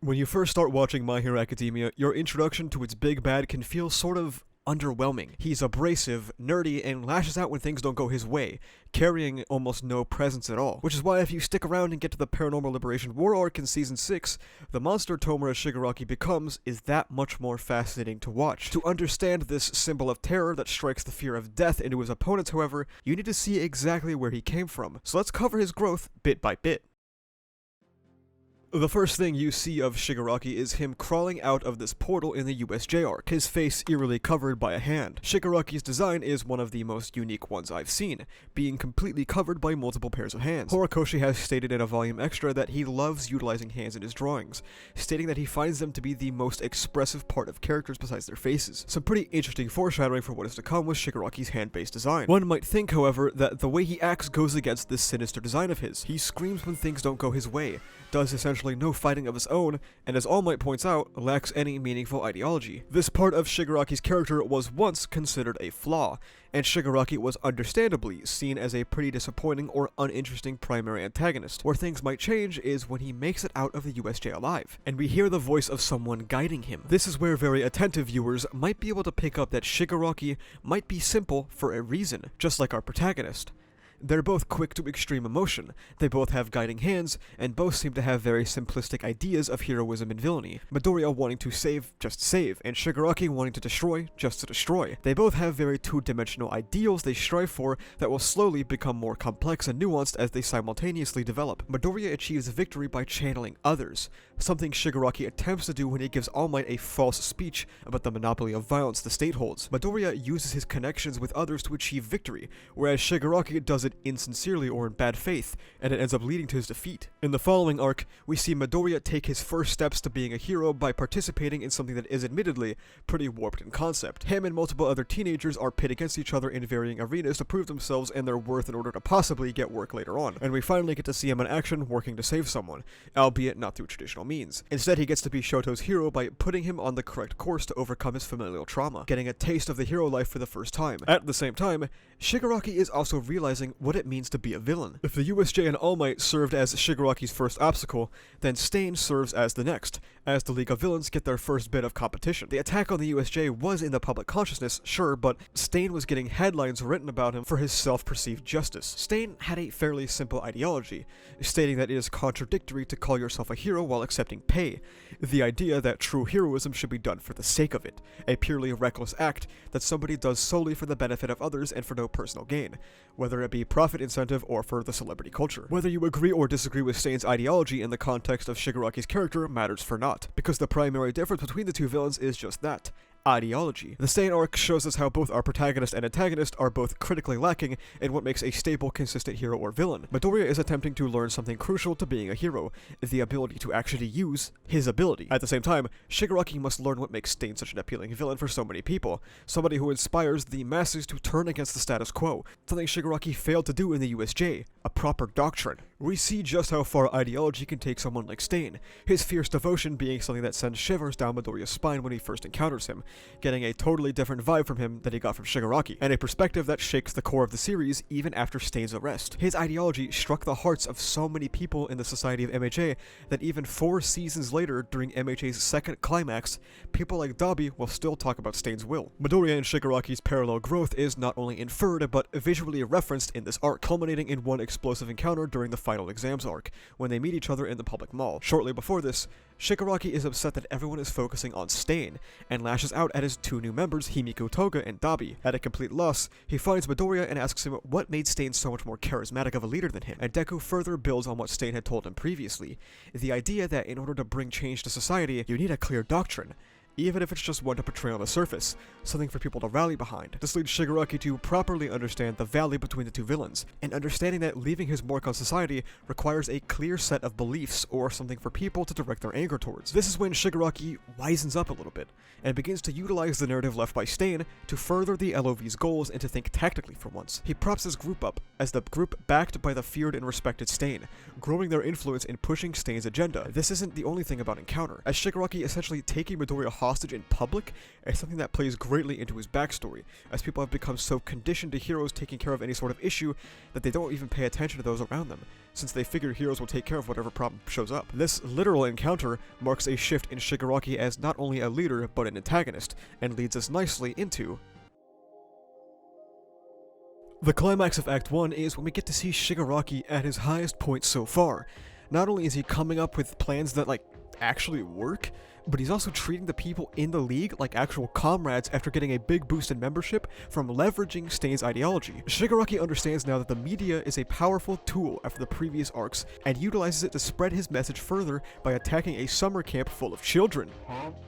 When you first start watching My Hero Academia, your introduction to its big bad can feel sort of underwhelming. He's abrasive, nerdy, and lashes out when things don't go his way, carrying almost no presence at all. Which is why if you stick around and get to the Paranormal Liberation War arc in Season 6, the monster Tomura Shigaraki becomes is that much more fascinating to watch. To understand this symbol of terror that strikes the fear of death into his opponents, however, you need to see exactly where he came from. So let's cover his growth bit by bit. The first thing you see of Shigaraki is him crawling out of this portal in the USJ arc, his face eerily covered by a hand. Shigaraki's design is one of the most unique ones I've seen, being completely covered by multiple pairs of hands. Horikoshi has stated in a volume extra that he loves utilizing hands in his drawings, stating that he finds them to be the most expressive part of characters besides their faces. Some pretty interesting foreshadowing for what is to come with Shigaraki's hand-based design. One might think, however, that the way he acts goes against this sinister design of his. He screams when things don't go his way, does essentially no fighting of his own, and as All Might points out, lacks any meaningful ideology. This part of Shigaraki's character was once considered a flaw, and Shigaraki was understandably seen as a pretty disappointing or uninteresting primary antagonist. Where things might change is when he makes it out of the USJ alive, and we hear the voice of someone guiding him. This is where very attentive viewers might be able to pick up that Shigaraki might be simple for a reason, just like our protagonist. They're both quick to extreme emotion, they both have guiding hands, and both seem to have very simplistic ideas of heroism and villainy. Midoriya wanting to save, just save, and Shigaraki wanting to destroy, just to destroy. They both have very two-dimensional ideals they strive for that will slowly become more complex and nuanced as they simultaneously develop. Midoriya achieves victory by channeling others, something Shigaraki attempts to do when he gives All Might a false speech about the monopoly of violence the state holds. Midoriya uses his connections with others to achieve victory, whereas Shigaraki does it insincerely or in bad faith, and it ends up leading to his defeat. In the following arc, we see Midoriya take his first steps to being a hero by participating in something that is admittedly pretty warped in concept. Him and multiple other teenagers are pit against each other in varying arenas to prove themselves and their worth in order to possibly get work later on, and we finally get to see him in action working to save someone, albeit not through traditional means. Instead, he gets to be Shoto's hero by putting him on the correct course to overcome his familial trauma, getting a taste of the hero life for the first time. At the same time, Shigaraki is also realizing what it means to be a villain. If the USJ and All Might served as Shigaraki's first obstacle, then Stain serves as the next, as the League of Villains get their first bit of competition. The attack on the USJ was in the public consciousness, sure, but Stain was getting headlines written about him for his self-perceived justice. Stain had a fairly simple ideology, stating that it is contradictory to call yourself a hero while accepting pay, the idea that true heroism should be done for the sake of it, a purely reckless act that somebody does solely for the benefit of others and for no personal gain, whether it be profit incentive or for the celebrity culture. Whether you agree or disagree with Stain's ideology in the context of Shigaraki's character matters for naught, because the primary difference between the two villains is just that: ideology. The Stain arc shows us how both our protagonist and antagonist are both critically lacking in what makes a stable, consistent hero or villain. Midoriya is attempting to learn something crucial to being a hero, the ability to actually use his ability. At the same time, Shigaraki must learn what makes Stain such an appealing villain for so many people, somebody who inspires the masses to turn against the status quo, something Shigaraki failed to do in the USJ, a proper doctrine. We see just how far ideology can take someone like Stain, his fierce devotion being something that sends shivers down Midoriya's spine when he first encounters him, getting a totally different vibe from him than he got from Shigaraki, and a perspective that shakes the core of the series even after Stain's arrest. His ideology struck the hearts of so many people in the society of MHA that even 4 seasons later, during MHA's second climax, people like Dabi will still talk about Stain's will. Midoriya and Shigaraki's parallel growth is not only inferred but visually referenced in this arc, culminating in one explosive encounter during the final exams arc, when they meet each other in the public mall. Shortly before this, Shigaraki is upset that everyone is focusing on Stain, and lashes out at his 2 new members, Himiko Toga and Dabi. At a complete loss, he finds Midoriya and asks him what made Stain so much more charismatic of a leader than him, and Deku further builds on what Stain had told him previously, the idea that in order to bring change to society, you need a clear doctrine, even if it's just one to portray on the surface, something for people to rally behind. This leads Shigaraki to properly understand the valley between the two villains, and understanding that leaving his mark on society requires a clear set of beliefs or something for people to direct their anger towards. This is when Shigaraki wisens up a little bit, and begins to utilize the narrative left by Stain to further the LOV's goals and to think tactically for once. He props his group up as the group backed by the feared and respected Stain, growing their influence in pushing Stain's agenda. This isn't the only thing about Encounter, as Shigaraki essentially taking Midoriya hostage in public is something that plays greatly into his backstory, as people have become so conditioned to heroes taking care of any sort of issue that they don't even pay attention to those around them, since they figure heroes will take care of whatever problem shows up. This literal encounter marks a shift in Shigaraki as not only a leader, but an antagonist, and leads us nicely into the climax of Act 1 is when we get to see Shigaraki at his highest point so far. Not only is he coming up with plans that, actually work, but he's also treating the people in the league like actual comrades after getting a big boost in membership from leveraging Stain's ideology. Shigaraki understands now that the media is a powerful tool after the previous arcs, and utilizes it to spread his message further by attacking a summer camp full of children.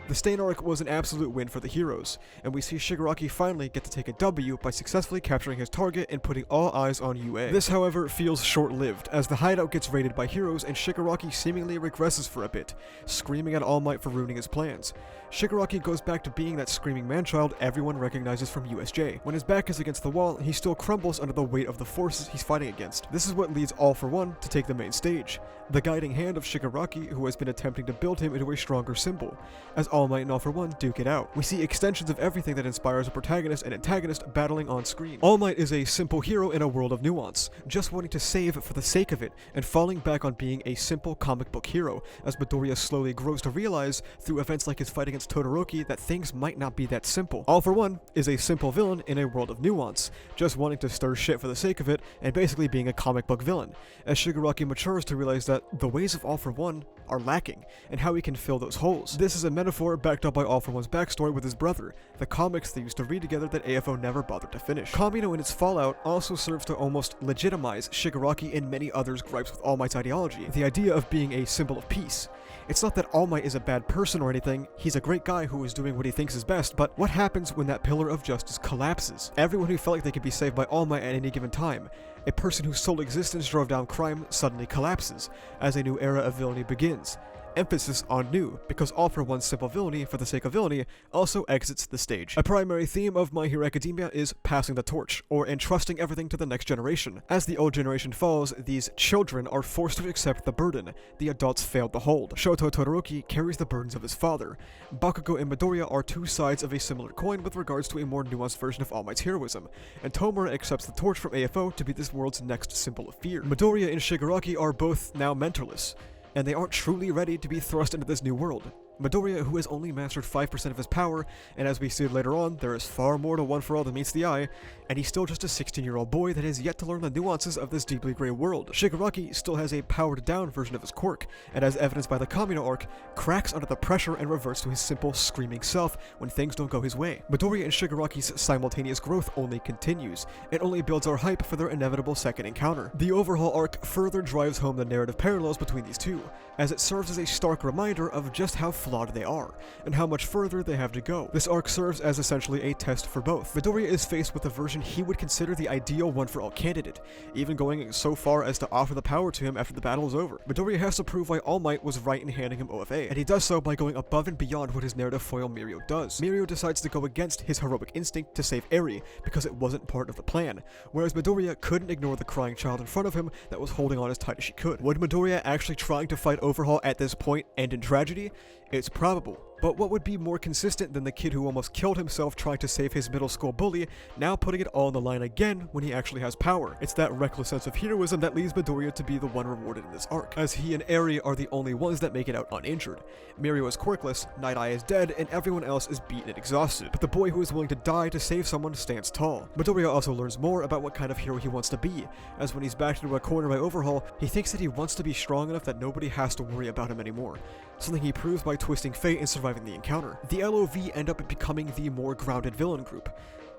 The Stain arc was an absolute win for the heroes, and we see Shigaraki finally get to take a W by successfully capturing his target and putting all eyes on UA. This, however, feels short-lived, as the hideout gets raided by heroes and Shigaraki seemingly regresses for a bit, screaming at All Might for ruining his plans. Shigaraki goes back to being that screaming man-child everyone recognizes from USJ. When his back is against the wall, he still crumbles under the weight of the forces he's fighting against. This is what leads All For One to take the main stage, the guiding hand of Shigaraki, who has been attempting to build him into a stronger symbol, as All Might and All For One duke it out. We see extensions of everything that inspires a protagonist and antagonist battling on screen. All Might is a simple hero in a world of nuance, just wanting to save for the sake of it, and falling back on being a simple comic book hero, as Midoriya slowly grows to realize, through events like his fight against Todoroki, that things might not be that simple. All For One is a simple villain in a world of nuance, just wanting to stir shit for the sake of it, and basically being a comic book villain, as Shigaraki matures to realize that the ways of All For One are lacking, and how he can fill those holes. This is a metaphor backed up by All For One's backstory with his brother, the comics they used to read together that AFO never bothered to finish. Kamino in its fallout also serves to almost legitimize Shigaraki and many others' gripes with All Might's ideology, the idea of being a symbol of peace. It's not that All Might is a bad person or anything, he's a great guy who is doing what he thinks is best, but what happens when that pillar of justice collapses? Everyone who felt like they could be saved by All Might at any given time, a person whose sole existence drove down crime, suddenly collapses, as a new era of villainy begins. Emphasis on new, because All For One's simple villainy for the sake of villainy also exits the stage. A primary theme of My Hero Academia is passing the torch, or entrusting everything to the next generation. As the old generation falls, these children are forced to accept the burden the adults failed to hold. Shoto Todoroki carries the burdens of his father. Bakugo and Midoriya are two sides of a similar coin with regards to a more nuanced version of All Might's heroism, and Tomura accepts the torch from AFO to be this world's next symbol of fear. Midoriya and Shigaraki are both now mentorless, and they aren't truly ready to be thrust into this new world. Midoriya, who has only mastered 5% of his power, and as we see later on, there is far more to One For All than meets the eye, and he's still just a 16-year-old boy that has yet to learn the nuances of this deeply grey world. Shigaraki still has a powered-down version of his quirk, and as evidenced by the Kamino arc, cracks under the pressure and reverts to his simple, screaming self when things don't go his way. Midoriya and Shigaraki's simultaneous growth only continues, and only builds our hype for their inevitable second encounter. The overhaul arc further drives home the narrative parallels between these two, as it serves as a stark reminder of just how flawed they are, and how much further they have to go. This arc serves as essentially a test for both. Midoriya is faced with a version he would consider the ideal One For All candidate, even going so far as to offer the power to him after the battle is over. Midoriya has to prove why All Might was right in handing him OFA, and he does so by going above and beyond what his narrative foil Mirio does. Mirio decides to go against his heroic instinct to save Eri, because it wasn't part of the plan, whereas Midoriya couldn't ignore the crying child in front of him that was holding on as tight as she could. Would Midoriya actually trying to fight Overhaul at this point end in tragedy? It's probable. But what would be more consistent than the kid who almost killed himself trying to save his middle school bully, now putting it all on the line again when he actually has power? It's that reckless sense of heroism that leads Midoriya to be the one rewarded in this arc, as he and Eri are the only ones that make it out uninjured. Mirio is quirkless, Night Eye is dead, and everyone else is beaten and exhausted, but the boy who is willing to die to save someone stands tall. Midoriya also learns more about what kind of hero he wants to be, as when he's backed into a corner by Overhaul, he thinks that he wants to be strong enough that nobody has to worry about him anymore, something he proves by twisting fate and surviving the encounter. The LOV end up becoming the more grounded villain group.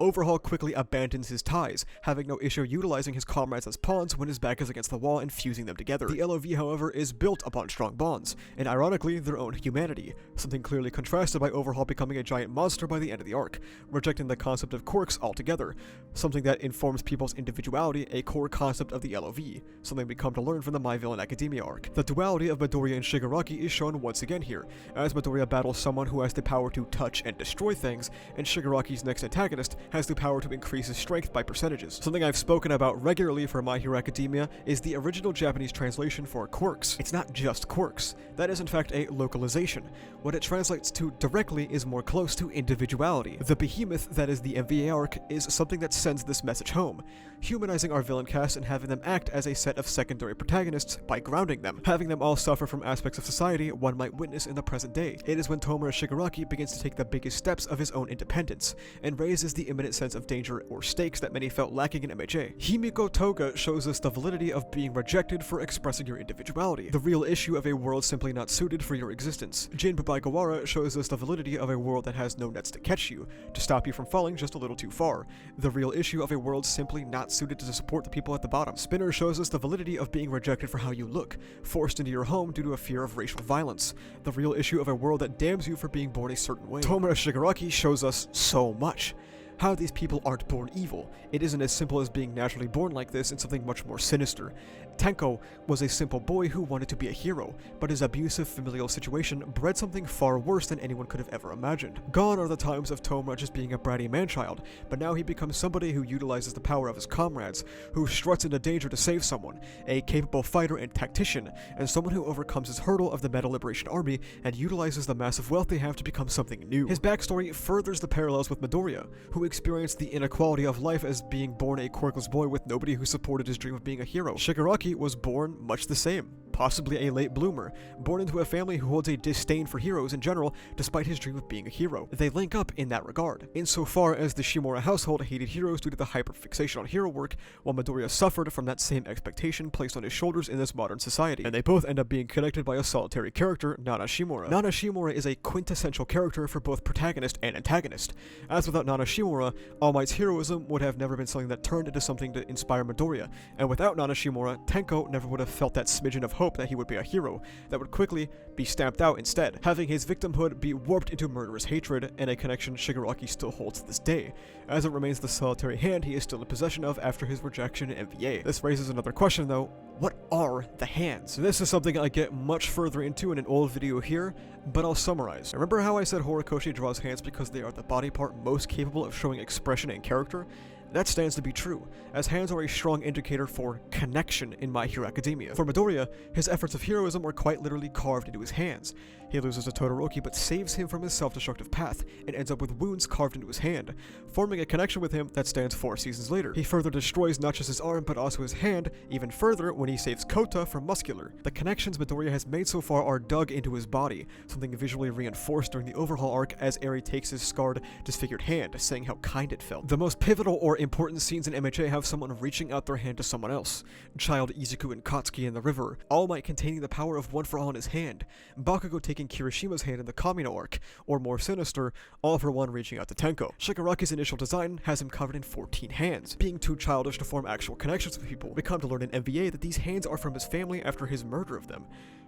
Overhaul quickly abandons his ties, having no issue utilizing his comrades as pawns when his back is against the wall and fusing them together. The LOV, however, is built upon strong bonds, and ironically, their own humanity, something clearly contrasted by Overhaul becoming a giant monster by the end of the arc, rejecting the concept of quirks altogether, something that informs people's individuality, a core concept of the LOV, something we come to learn from the My Villain Academia arc. The duality of Midoriya and Shigaraki is shown once again here, as Midoriya battles someone who has the power to touch and destroy things, and Shigaraki's next antagonist has the power to increase his strength by percentages. Something I've spoken about regularly for My Hero Academia is the original Japanese translation for quirks. It's not just quirks. That is in fact a localization. What it translates to directly is more close to individuality. The behemoth that is the MVA arc is something that sends this message home, humanizing our villain cast and having them act as a set of secondary protagonists by grounding them, having them all suffer from aspects of society one might witness in the present day. It is when Tomura Shigaraki begins to take the biggest steps of his own independence, and raises the imminent sense of danger or stakes that many felt lacking in MHA. Himiko Toga shows us the validity of being rejected for expressing your individuality, the real issue of a world simply not suited for your existence. Jin Babaigawara shows us the validity of a world that has no nets to catch you, to stop you from falling just a little too far, the real issue of a world simply not suited to support the people at the bottom. Spinner shows us the validity of being rejected for how you look, forced into your home due to a fear of racial violence, the real issue of a world that damns you for being born a certain way. Tomura Shigaraki shows us so much. How these people aren't born evil. It isn't as simple as being naturally born like this and something much more sinister. Tenko was a simple boy who wanted to be a hero, but his abusive familial situation bred something far worse than anyone could have ever imagined. Gone are the times of Tomura just being a bratty man-child, but now he becomes somebody who utilizes the power of his comrades, who struts into danger to save someone, a capable fighter and tactician, and someone who overcomes his hurdle of the Metal Liberation Army and utilizes the massive wealth they have to become something new. His backstory furthers the parallels with Midoriya, who experienced the inequality of life as being born a quirkless boy with nobody who supported his dream of being a hero. Shigaraki was born much the same, possibly a late bloomer, born into a family who holds a disdain for heroes in general despite his dream of being a hero. They link up in that regard, insofar as the Shimura household hated heroes due to the hyperfixation on hero work, while Midoriya suffered from that same expectation placed on his shoulders in this modern society, and they both end up being connected by a solitary character, Nana Shimura. Nana Shimura is a quintessential character for both protagonist and antagonist, as without Nana Shimura, All Might's heroism would have never been something that turned into something to inspire Midoriya, and without Nana Shimura, Tenko never would have felt that smidgen of hope that he would be a hero, that would quickly be stamped out instead, having his victimhood be warped into murderous hatred, and a connection Shigaraki still holds to this day, as it remains the solitary hand he is still in possession of after his rejection in MVA. This raises another question though: what are the hands? This is something I get much further into in an old video here, but I'll summarize. Remember how I said Horikoshi draws hands because they are the body part most capable of showing expression and character? That stands to be true, as hands are a strong indicator for connection in My Hero Academia. For Midoriya, his efforts of heroism are quite literally carved into his hands. He loses to Todoroki but saves him from his self-destructive path, and ends up with wounds carved into his hand, forming a connection with him that stands 4 seasons later. He further destroys not just his arm but also his hand, even further when he saves Kota from Muscular. The connections Midoriya has made so far are dug into his body, something visually reinforced during the overhaul arc as Eri takes his scarred, disfigured hand, saying how kind it felt. The most pivotal or important scenes in MHA have someone reaching out their hand to someone else. Child Izuku and Katsuki in the river, All Might containing the power of One for All in his hand, Bakugo taking Kirishima's hand in the Kamino arc, or more sinister, All for One reaching out to Tenko. Shigaraki's initial design has him covered in 14 hands, being too childish to form actual connections with people. We come to learn in MVA that these hands are from his family after his murder of them,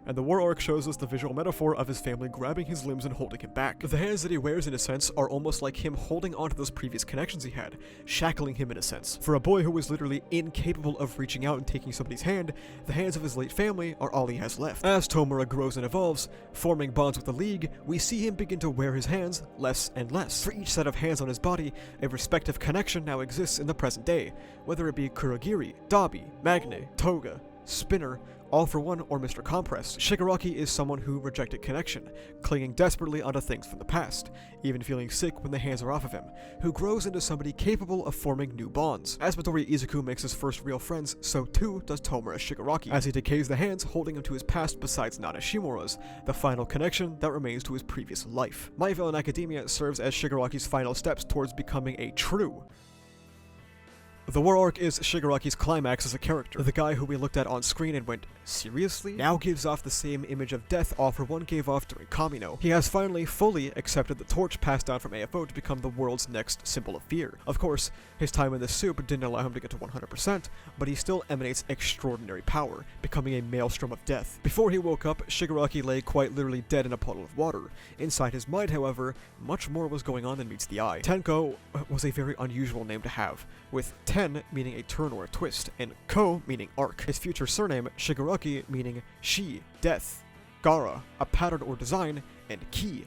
and the war arc shows us the visual metaphor of his family grabbing his limbs and holding him back. The hands that he wears in a sense are almost like him holding onto those previous connections he had, shackling him in a sense. For a boy who was literally incapable of reaching out and taking somebody's hand, the hands of his late family are all he has left. As Tomura grows and evolves, forming bonds with the League, we see him begin to wear his hands less and less. For each set of hands on his body, a respective connection now exists in the present day, whether it be Kurogiri, Dabi, Magne, Toga, Spinner, All for One, or Mr. Compress. Shigaraki is someone who rejected connection, clinging desperately onto things from the past, even feeling sick when the hands are off of him, who grows into somebody capable of forming new bonds. As Midoriya Izuku makes his first real friends, so too does Tomura Shigaraki, as he decays the hands holding him to his past besides Nana Shimura's, the final connection that remains to his previous life. My Villain Academia serves as Shigaraki's final steps towards becoming a true. The war arc is Shigaraki's climax as a character. The guy who we looked at on screen and went, seriously? Now gives off the same image of death All for One gave off during Kamino. He has finally fully accepted the torch passed down from AFO to become the world's next symbol of fear. Of course, his time in the soup didn't allow him to get to 100%, but he still emanates extraordinary power, becoming a maelstrom of death. Before he woke up, Shigaraki lay quite literally dead in a puddle of water. Inside his mind, however, much more was going on than meets the eye. Tenko was a very unusual name to have, with Ten meaning a turn or a twist, and Ko meaning arc. His future surname, Shigaraki, meaning she, death, Gara, a pattern or design, and Ki,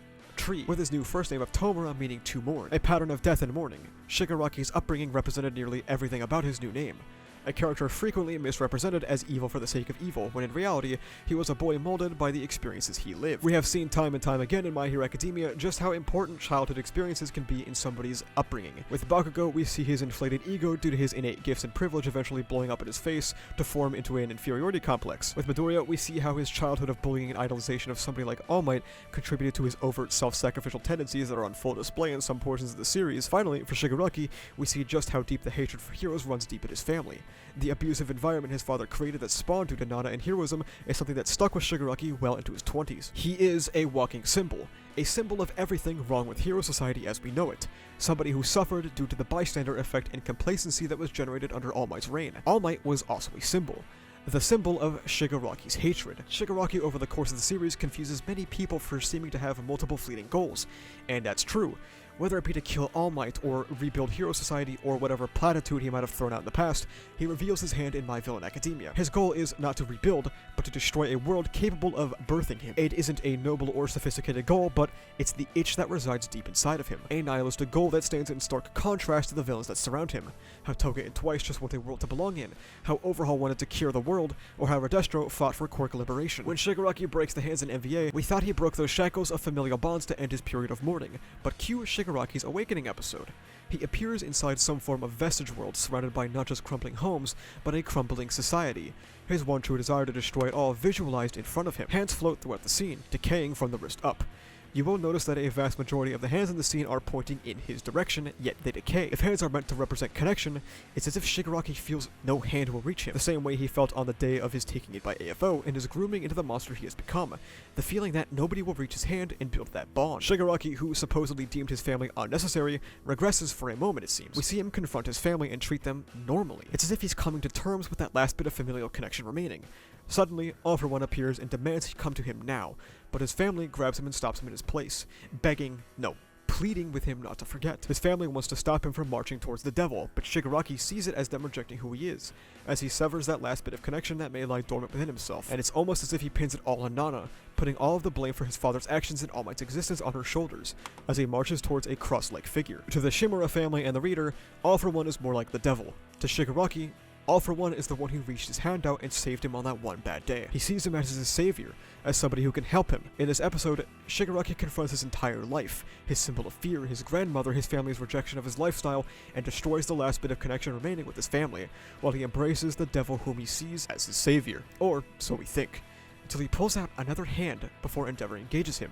tree, with his new first name of Tomura meaning to mourn, a pattern of death and mourning. Shigaraki's upbringing represented nearly everything about his new name. A character frequently misrepresented as evil for the sake of evil, when in reality, he was a boy molded by the experiences he lived. We have seen time and time again in My Hero Academia just how important childhood experiences can be in somebody's upbringing. With Bakugo, we see his inflated ego due to his innate gifts and privilege eventually blowing up in his face to form into an inferiority complex. With Midoriya, we see how his childhood of bullying and idolization of somebody like All Might contributed to his overt self-sacrificial tendencies that are on full display in some portions of the series. Finally, for Shigaraki, we see just how deep the hatred for heroes runs deep in his family. The abusive environment his father created that spawned due to Nana and heroism is something that stuck with Shigaraki well into his 20s. He is a walking symbol. A symbol of everything wrong with hero society as we know it. Somebody who suffered due to the bystander effect and complacency that was generated under All Might's reign. All Might was also a symbol. The symbol of Shigaraki's hatred. Shigaraki over the course of the series confuses many people for seeming to have multiple fleeting goals. And that's true. Whether it be to kill All Might, or rebuild Hero Society, or whatever platitude he might have thrown out in the past, he reveals his hand in My Villain Academia. His goal is not to rebuild, but to destroy a world capable of birthing him. It isn't a noble or sophisticated goal, but it's the itch that resides deep inside of him. A nihilistic goal that stands in stark contrast to the villains that surround him. How Toga and Twice just want a world to belong in, how Overhaul wanted to cure the world, or how Redestro fought for quirk liberation. When Shigaraki breaks the hands in MVA, we thought he broke those shackles of familial bonds to end his period of mourning, but cue Shigaraki's Awakening episode. He appears inside some form of vestige world surrounded by not just crumbling homes, but a crumbling society. His one true desire to destroy it all visualized in front of him. Hands float throughout the scene, decaying from the wrist up. You will notice that a vast majority of the hands in the scene are pointing in his direction, yet they decay. If hands are meant to represent connection, it's as if Shigaraki feels no hand will reach him, the same way he felt on the day of his taking it by AFO and his grooming into the monster he has become. The feeling that nobody will reach his hand and build that bond. Shigaraki, who supposedly deemed his family unnecessary, regresses for a moment it seems. We see him confront his family and treat them normally. It's as if he's coming to terms with that last bit of familial connection remaining. Suddenly, All For One appears and demands he come to him now, but his family grabs him and stops him in his place, begging, no, pleading with him not to forget. His family wants to stop him from marching towards the devil, but Shigaraki sees it as them rejecting who he is, as he severs that last bit of connection that may lie dormant within himself, and it's almost as if he pins it all on Nana, putting all of the blame for his father's actions and All Might's existence on her shoulders, as he marches towards a cross-like figure. To the Shimura family and the reader, All For One is more like the devil. To Shigaraki, All For One is the one who reached his hand out and saved him on that one bad day. He sees him as his savior, as somebody who can help him. In this episode, Shigaraki confronts his entire life, his symbol of fear, his grandmother, his family's rejection of his lifestyle, and destroys the last bit of connection remaining with his family, while he embraces the devil whom he sees as his savior. Or so we think. Until he pulls out another hand before Endeavor engages him.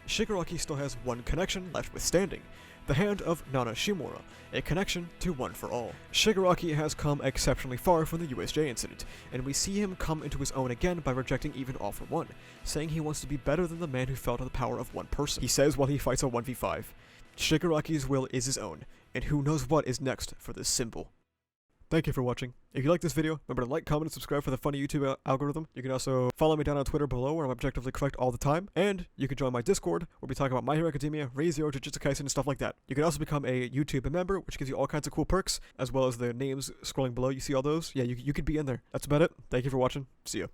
Shigaraki still has one connection left withstanding. The hand of Nana Shimura, a connection to One For All. Shigaraki has come exceptionally far from the USJ incident, and we see him come into his own again by rejecting even All For One, saying he wants to be better than the man who fell to the power of one person. He says while he fights a 1v5, Shigaraki's will is his own, and who knows what is next for this symbol. Thank you for watching. If you like this video, remember to like, comment, and subscribe for the funny YouTube algorithm. You can also follow me down on Twitter below, where I'm objectively correct all the time. And you can join my Discord, where we talk about My Hero Academia, Re:Zero, Jujutsu Kaisen, and stuff like that. You can also become a YouTube member, which gives you all kinds of cool perks, as well as the names scrolling below. You see all those? Yeah, you could be in there. That's about it. Thank you for watching. See ya.